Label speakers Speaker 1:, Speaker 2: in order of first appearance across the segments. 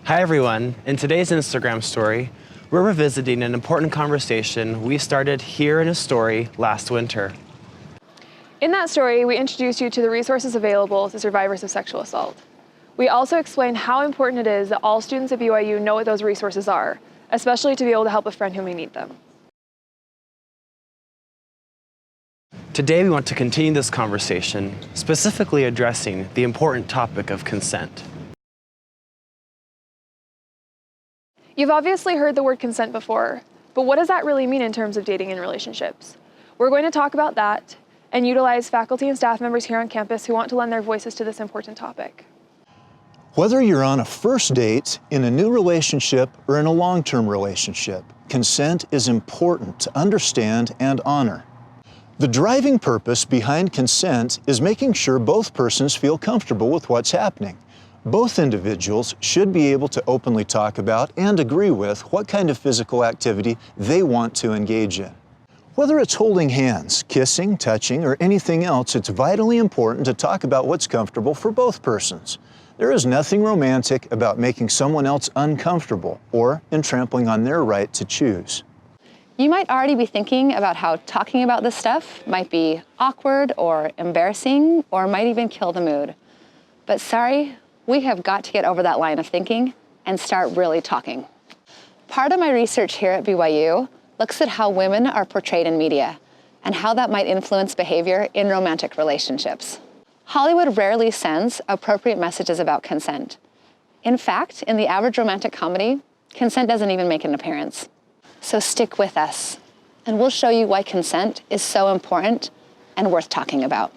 Speaker 1: Hi everyone, in today's Instagram story, we're revisiting an important conversation we started here in a story last winter.
Speaker 2: In that story, we introduced you to the resources available to survivors of sexual assault. We also explained how important it is that all students at BYU know what those resources are, especially to be able to help a friend who may need them.
Speaker 1: Today we want to continue this conversation, specifically addressing the important topic of consent.
Speaker 2: You've obviously heard the word consent before, but what does that really mean in terms of dating and relationships? We're going to talk about that and utilize faculty and staff members here on campus who want to lend their voices to this important topic.
Speaker 3: Whether you're on a first date, in a new relationship, or in a long-term relationship, consent is important to understand and honor. The driving purpose behind consent is making sure both persons feel comfortable with what's happening. Both individuals should be able to openly talk about and agree with what kind of physical activity they want to engage in. Whether it's holding hands, kissing, touching, or anything else, it's vitally important to talk about what's comfortable for both persons. There is nothing romantic about making someone else uncomfortable or in trampling on their right to choose.
Speaker 4: You might already be thinking about how talking about this stuff might be awkward or embarrassing or might even kill the mood. But sorry, we have got to get over that line of thinking and start really talking. Part of my research here at BYU looks at how women are portrayed in media and how that might influence behavior in romantic relationships. Hollywood rarely sends appropriate messages about consent. In fact, in the average romantic comedy, consent doesn't even make an appearance. So stick with us, and we'll show you why consent is so important and worth talking about.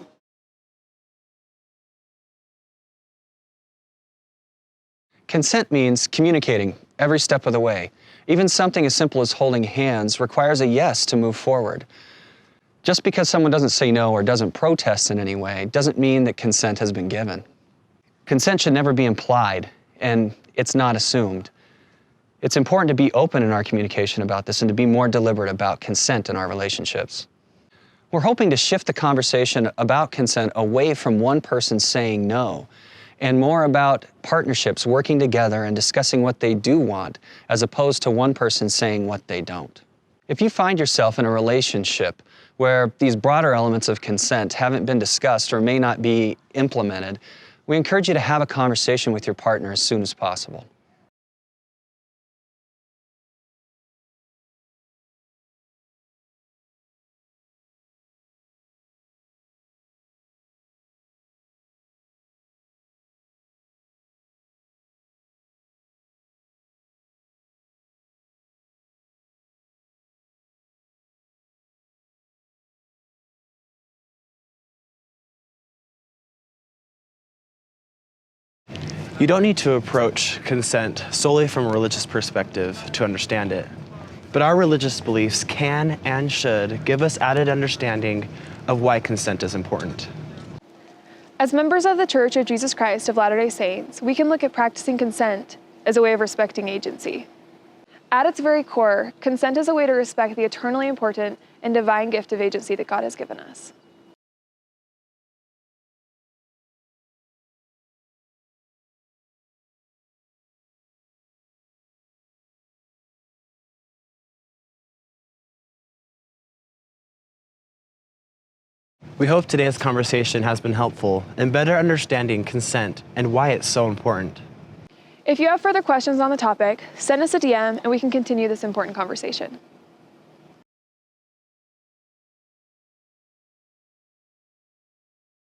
Speaker 5: Consent means communicating every step of the way. Even something as simple as holding hands requires a yes to move forward. Just because someone doesn't say no or doesn't protest in any way doesn't mean that consent has been given. Consent should never be implied, and it's not assumed. It's important to be open in our communication about this and to be more deliberate about consent in our relationships. We're hoping to shift the conversation about consent away from one person saying no and more about partnerships working together and discussing what they do want as opposed to one person saying what they don't. If you find yourself in a relationship where these broader elements of consent haven't been discussed or may not be implemented, we encourage you to have a conversation with your partner as soon as possible.
Speaker 1: You don't need to approach consent solely from a religious perspective to understand it, but our religious beliefs can and should give us added understanding of why consent is important.
Speaker 2: As members of the Church of Jesus Christ of Latter-day Saints, we can look at practicing consent as a way of respecting agency. At its very core, consent is a way to respect the eternally important and divine gift of agency that God has given us.
Speaker 1: We hope today's conversation has been helpful in better understanding consent and why it's so important.
Speaker 2: If you have further questions on the topic, send us a DM and we can continue this important conversation.